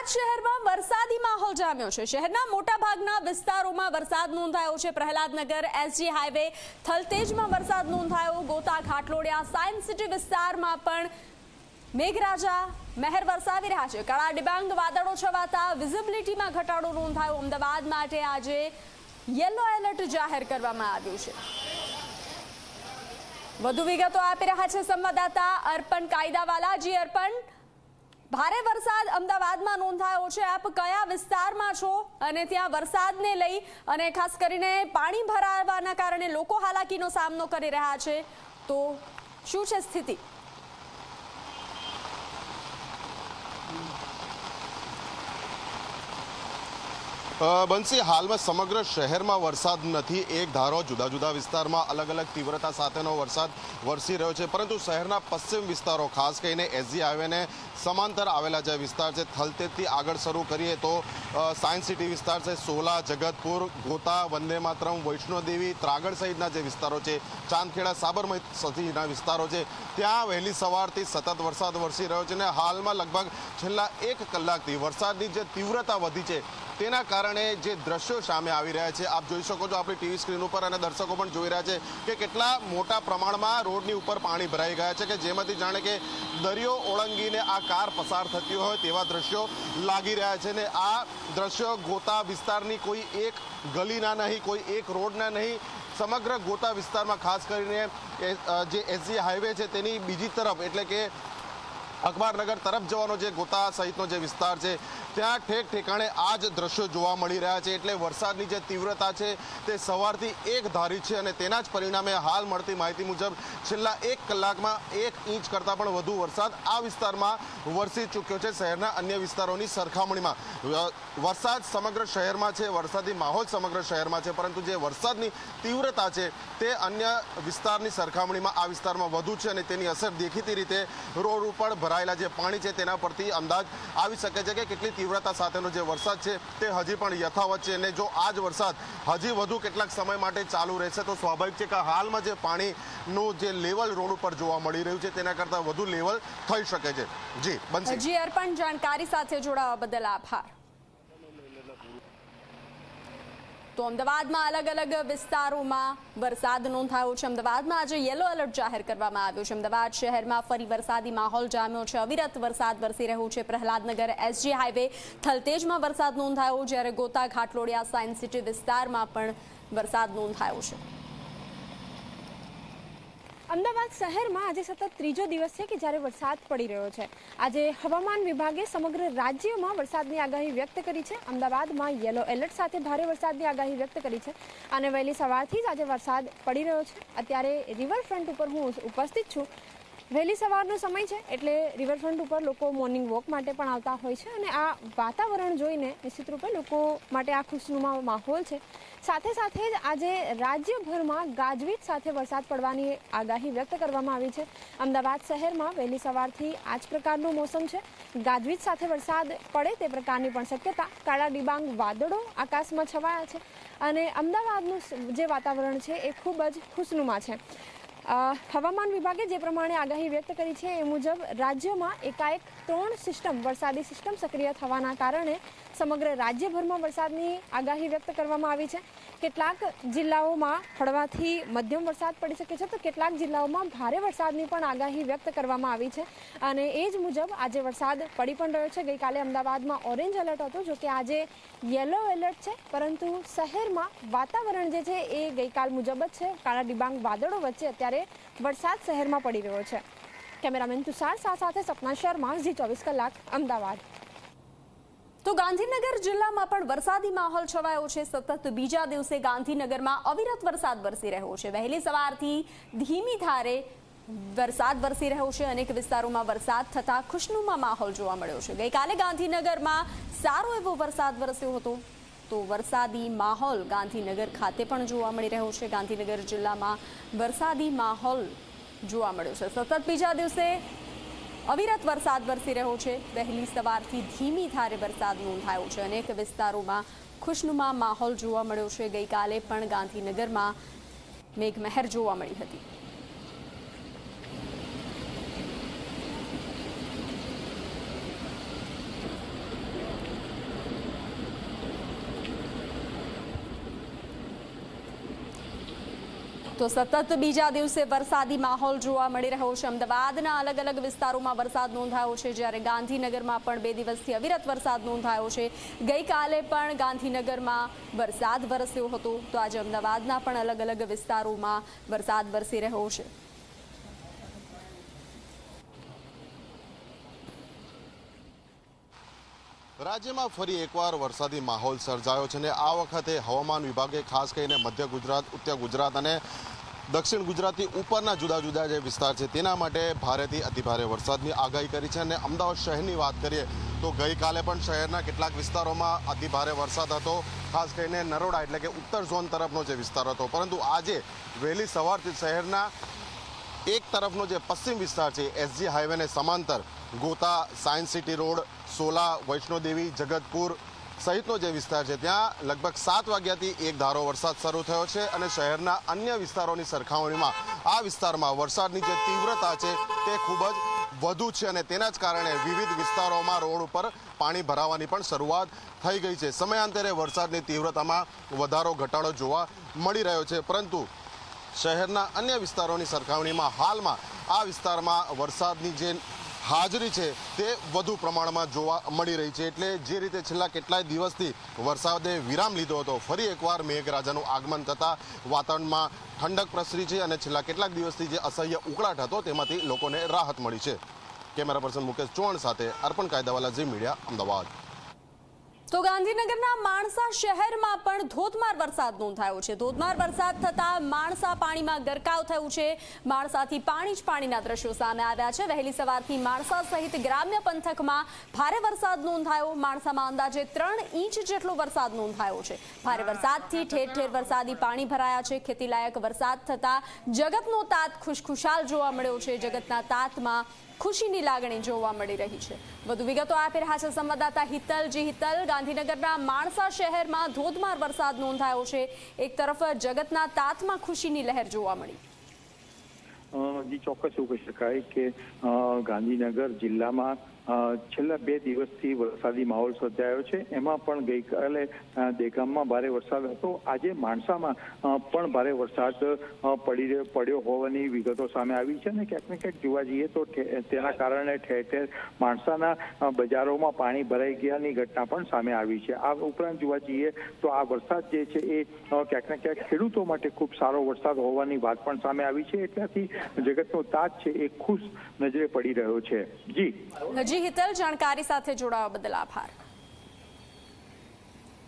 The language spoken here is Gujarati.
અમદાવાદ શહેરમાં વરસાદી માહોલ જામ્યો છે। શહેરના મોટા ભાગના વિસ્તારોમાં વરસાદ નોંધાયો છે। પ્રહલાદનગર એસજી હાઈવે થલતેજમાં વરસાદ નોંધાયો। ગોતા ઘાટલોડિયા સાયન્સ સિટી વિસ્તારમાં પણ મેઘરાજા મહેર વરસાવી રહ્યા છે। કાળા ડિબાંગ વાદળો છવાતા વિઝિબિલિટીમાં ઘટાડો નોંધાયો। અમદાવાદ માટે આજે યલો એલર્ટ જાહેર કરવામાં આવ્યું છે। વધુ વિગતો આપી રહ્યા છે સંવાદદાતા અર્પણ કાયદાવાલા। જી અર્પણ, ભારે વરસાદ અમદાવાદમાં નોંધાયો છે। આપ કયા વિસ્તારમાં છો અને ત્યાં વરસાદને લઈ અને ખાસ કરીને પાણી ભરાવાના કારણે લોકો હાલાકીનો સામનો કરી રહ્યા છે, તો શું છે સ્થિતિ? બંસી, હાલમાં સમગ્ર શહેરમાં વરસાદ નથી। એક ધારો જુદા જુદા વિસ્તારમાં અલગ અલગ તીવ્રતા સાથેનો વરસાદ વરસી રહ્યો છે, પરંતુ શહેરના પશ્ચિમ વિસ્તારો, ખાસ કરીને એસજી હાઈવેને સમાંતર આવેલા જે વિસ્તાર છે, થલતેજથી આગળ શરૂ કરીએ તો સાયન્સ સિટી વિસ્તાર છે, સોલા, જગતપુર, ગોતા, વંદે માતરમ, વૈષ્ણોદેવી, ત્રાગડ સહિતના જે વિસ્તારો છે, ચાંદખેડા, સાબરમતીના વિસ્તારો છે, ત્યાં વહેલી સવારથી સતત વરસાદ વરસી રહ્યો છે અને હાલમાં લગભગ છેલ્લા 1 કલાકથી વરસાદની જે તીવ્રતા વધી છે તેના કારણે જે દ્રશ્યો સામે આવી રહ્યા છે, આપ જોઈ શકો છો આપણી ટીવી સ્ક્રીન ઉપર, અને દર્શકો પણ જોઈ રહ્યા છે કે કેટલા મોટા પ્રમાણમાં રોડની ઉપર પાણી ભરાઈ ગયા છે કે જેમાંથી જાણે કે દરિયો ઓળંગીને આ કાર પસાર થતી હોય તેવા દ્રશ્યો લાગી રહ્યા છે। ને આ દ્રશ્યો ગોતા વિસ્તારની કોઈ એક ગલીના નહીં, કોઈ એક રોડના નહીં, સમગ્ર ગોતા વિસ્તારમાં ખાસ કરીને જે એસજી હાઈવે છે તેની બીજી તરફ એટલે કે અખબારનગર તરફ જવાનો જે ગોતા સહિતનો જે વિસ્તાર છે ત્યાં ઠેક ઠેકાણે આ જ દ્રશ્યો જોવા મળી રહ્યા છે। એટલે વરસાદની જે તીવ્રતા છે તે સવારથી એક ધારી છે અને તેના જ પરિણામે હાલ મળતી માહિતી મુજબ છેલ્લા 1 કલાકમાં 1 ઇંચ કરતાં પણ વધુ વરસાદ આ વિસ્તારમાં વરસી ચૂક્યો છે। શહેરના અન્ય વિસ્તારોની સરખામણીમાં વરસાદ સમગ્ર શહેરમાં છે, વરસાદી માહોલ સમગ્ર શહેરમાં છે, પરંતુ જે વરસાદની તીવ્રતા છે તે અન્ય વિસ્તારની સરખામણીમાં આ વિસ્તારમાં વધુ છે અને તેની અસર દેખીતી રીતે રોડ ઉપર ભરાયેલા જે પાણી છે તેના પરથી અંદાજ આવી શકે છે કે કેટલી તીવ્રતા સાથેનો જે વરસાદ છે તે હજી પણ યથાવત છે। અને જો આ જ વરસાદ હજી વધુ કેટલાક સમય માટે ચાલુ રહેશે તો સ્વાભાવિક છે કે હાલમાં જે પાણીનું જે લેવલ રોડ ઉપર જોવા મળી રહ્યું છે તેના કરતાં વધુ લેવલ થઈ શકે છે। જી બંસી। જી અર્પણ, જાણકારી સાથે જોડાવા બદલ આભાર। તો અમદાવાદમાં અલગ અલગ વિસ્તારોમાં વરસાદ નોંધાયો છે। અમદાવાદમાં આજે યલો એલર્ટ જાહેર કરવામાં આવ્યો છે। અમદાવાદ શહેરમાં ફરી વરસાદી માહોલ જામ્યો છે। અવિરત વરસાદ વરસી રહ્યો છે। પ્રહલાદનગર એસજી હાઈવે થલતેજમાં વરસાદ નોંધાયો, જ્યારે ગોતા ઘાટલોડિયા સાયન્સ સિટી વિસ્તારમાં પણ વરસાદ નોંધાયો છે। અમદાવાદ શહેરમાં આજે સતત ત્રીજો દિવસ છે કે જ્યારે વરસાદ પડી રહ્યો છે। આજે હવામાન વિભાગે સમગ્ર રાજ્યમાં વરસાદની આગાહી વ્યક્ત કરી છે। અમદાવાદમાં યલો એલર્ટ સાથે ભારે વરસાદની આગાહી વ્યક્ત કરી છે અને વહેલી સવારથી જ આજે વરસાદ પડી રહ્યો છે। અત્યારે રિવરફ્રન્ટ ઉપર હું ઉપસ્થિત છું। વહેલી સવારનો સમય છે એટલે રિવરફ્રન્ટ ઉપર લોકો મોર્નિંગ વોક માટે પણ આવતા હોય છે અને આ વાતાવરણ જોઈને નિશ્ચિત રૂપે લોકો માટે આ ખુશનુમા માહોલ છે। સાથે સાથે જ આજે રાજ્યભરમાં ગાજવીજ સાથે વરસાદ પડવાની આગાહી વ્યક્ત કરવામાં આવી છે। અમદાવાદ શહેરમાં વહેલી સવારથી આ જ પ્રકારનું મોસમ છે। ગાજવીજ સાથે વરસાદ પડે તે પ્રકારની પણ શક્યતા। કાળા ડિબાંગ વાદળો આકાશમાં છવાયા છે અને અમદાવાદનું જે વાતાવરણ છે એ ખૂબ જ ખુશનુમા છે। હવામાન વિભાગે જે પ્રમાણે આગાહી વ્યક્ત કરી છે એ મુજબ રાજ્યમાં એકાએક 3 સિસ્ટમ વરસાદી સિસ્ટમ સક્રિય થવાના કારણે સમગ્ર રાજ્યભરમાં વરસાદની આગાહી વ્યક્ત કરવામાં આવી છે। કેટલાક જિલ્લાઓમાં હળવાથી મધ્યમ વરસાદ પડી શકે છે તો કેટલાક જિલ્લાઓમાં ભારે વરસાદની પણ આગાહી વ્યક્ત કરવામાં આવી છે અને એ જ મુજબ આજે વરસાદ પડી પણ રહ્યો છે। ગઈકાલે અમદાવાદમાં ઓરેન્જ એલર્ટ હતું, જો કે આજે યલો એલર્ટ છે, પરંતુ શહેરમાં વાતાવરણ જે છે એ ગઈકાલ મુજબ જ છે। કાળા ડિબાંગ વાદળો વચ્ચે અત્યારે વરસાદ શહેરમાં પડી રહ્યો છે। કેમેરામેન તુષાર શાહ સાથે સપના શર્મા, ઝી 24 કલાક, અમદાવાદ। તો ગાંધીનગર જિલ્લામાં પણ વરસાદી માહોલ છવાયો છે। સતત બીજા દિવસે ગાંધીનગરમાં અવિરત વરસાદ વરસી રહ્યો છે। વહેલી સવારથી ધીમી ધારે વરસાદ વરસી રહ્યો છે। અનેક વિસ્તારોમાં વરસાદ થતા ખુશનુમા માહોલ જોવા મળ્યો છે। ગઈકાલે ગાંધીનગરમાં સારો એવો વરસાદ વરસ્યો હતો, તો વરસાદી માહોલ ગાંધીનગર ખાતે પણ જોવા મળી રહ્યો છે। ગાંધીનગર જિલ્લામાં વરસાદી માહોલ જોવા મળ્યો છે। સતત બીજા દિવસે અવિરત વરસાદ વરસી રહ્યો છે। વહેલી સવારથી ધીમી ધારે વરસાદ નોંધાયો છે। અનેક વિસ્તારોમાં ખુશનુમા માહોલ જોવા મળ્યો છે। ગઈકાલે પણ ગાંધીનગરમાં મેઘમહેર જોવા મળી હતી। તો સતત બીજા દિવસે વરસાદી માહોલ જોવા મળી રહ્યો છે। અમદાવાદના અલગ અલગ વિસ્તારોમાં વરસાદ નોંધાયો છે, જ્યારે ગાંધીનગરમાં પણ 2 દિવસથી અવિરત વરસાદ નોંધાયો છે। ગઈકાલે પણ ગાંધીનગરમાં વરસાદ વરસ્યો હતો, તો આજે અમદાવાદના પણ અલગ અલગ વિસ્તારોમાં વરસાદ વરસી રહ્યો છે। રાજ્યમાં ફરી એકવાર વરસાદી માહોલ સર્જાયો છે અને આ વખતે હવામાન વિભાગે ખાસ કરીને મધ્ય ગુજરાત, ઉત્તર ગુજરાત અને દક્ષિણ ગુજરાતથી ઉપરના જુદા જુદા જે વિસ્તાર છે તેના માટે ભારેથી અતિભારે વરસાદની આગાહી કરી છે। અને અમદાવાદ શહેરની વાત કરીએ તો ગઈકાલે પણ શહેરના કેટલાક વિસ્તારોમાં અતિભારે વરસાદ હતો, ખાસ કરીને નરોડા એટલે કે ઉત્તર ઝોન તરફનો જે વિસ્તાર હતો। પરંતુ આજે વહેલી સવારથી શહેરના એક તરફનો જે પશ્ચિમ વિસ્તાર છે એસજી હાઈવેને સમાંતર Gota, science city road, Sola, Vaishnodevi, Jagatpur સહિતનો જે વિસ્તાર છે ત્યાં લગભગ 7 વાગ્યાથી એક ધારો વરસાદ શરૂ થયો છે અને શહેરના અન્ય વિસ્તારોની સરખામણીમાં આ વિસ્તારમાં વરસાદની જે તીવ્રતા છે તે ખૂબ જ વધુ છે અને તેના જ કારણે વિવિધ વિસ્તારોમાં રોડ ઉપર પાણી ભરાવાની પણ શરૂઆત થઈ ગઈ છે। સમયાંતરે વરસાદની તીવ્રતામાં વધારો ઘટાડો જોવા મળી રહ્યો છે, પરંતુ શહેરના અન્ય વિસ્તારોની સરખામણીમાં હાલમાં આ વિસ્તારમાં વરસાદની જે હાજરી છે તે વધુ પ્રમાણમાં જોવા મળી રહી છે। એટલે જે રીતે છેલ્લા કેટલાય દિવસથી વરસાદે વિરામ લીધો હતો, ફરી એકવાર મેઘરાજાનું આગમન થતાં વાતાવરણમાં ઠંડક પ્રસરી છે અને છેલ્લા કેટલાક દિવસથી જે અસહ્ય ઉકળાટ હતો તેમાંથી લોકોને રાહત મળી છે। કેમેરા પર્સન મુકેશ ચૌહાણ સાથે અર્પણ કાયદાવાલા, ઝી મીડિયા, અમદાવાદ। તો ગાંધીનગરના માણસા શહેરમાં પણ ધોધમાર વરસાદ નોંધાયો છે। ધોધમાર વરસાદ થતાં માણસા પાણીમાં ગરકાવ થયું છે। માણસાથી પાણી જ પાણીના દ્રશ્યો સામે આવ્યા છે। વહેલી સવારથી માણસા સહિત ગ્રામ્ય પંથકમાં ભારે વરસાદ નોંધાયો। માણસામાં અંદાજે 3 ઇંચ જેટલો વરસાદ નોંધાયો છે। ભારે વરસાદથી ઠેર ઠેર વરસાદી પાણી ભરાયા છે। ખેતીલાયક વરસાદ થતાં જગતનો તાત ખુશખુશાલ જોવા મળ્યો છે। જગતના તાતમાં ખુશીની લાગણી જોવા મળી રહી છે। વધુ વિગતો આપી રહ્યા છે સંવાદદાતા હિતલ। હિતલ, ગાંધીનગરના માણસા શહેરમાં ધોધમાર વરસાદ નોંધાયો છે। એક તરફ જગતના તાતમાં ખુશીની લહેર જોવા મળી। જી, ચોક્કસ એવું કહી શકાય કે ગાંધીનગર જિલ્લામાં છેલ્લા 2 દિવસથી વરસાદી માહોલ સર્જાયો છે। એમાં પણ ગઈકાલે દહેગામમાં ભારે વરસાદ હતો, આજે માણસામાં પણ ભારે વરસાદ પડ્યો હોવાની વિગતો સામે આવી છે અને ક્યાંક ને ક્યાંક જોવા જઈએ તો તેના કારણે ઠેર ઠેર માણસાના બજારોમાં પાણી ભરાઈ ગયાની ઘટના પણ સામે આવી છે। આ ઉપરાંત જોવા જઈએ તો આ વરસાદ જે છે એ ક્યાંક ને ક્યાંક ખેડૂતો માટે ખૂબ સારો વરસાદ હોવાની વાત પણ સામે આવી છે, એટલાથી જગતનો તાત છે એ ખુશ નજરે પડી રહ્યો છે। જી હિતલ, જાણકારી સાથે જોડાવા બદલ આભાર।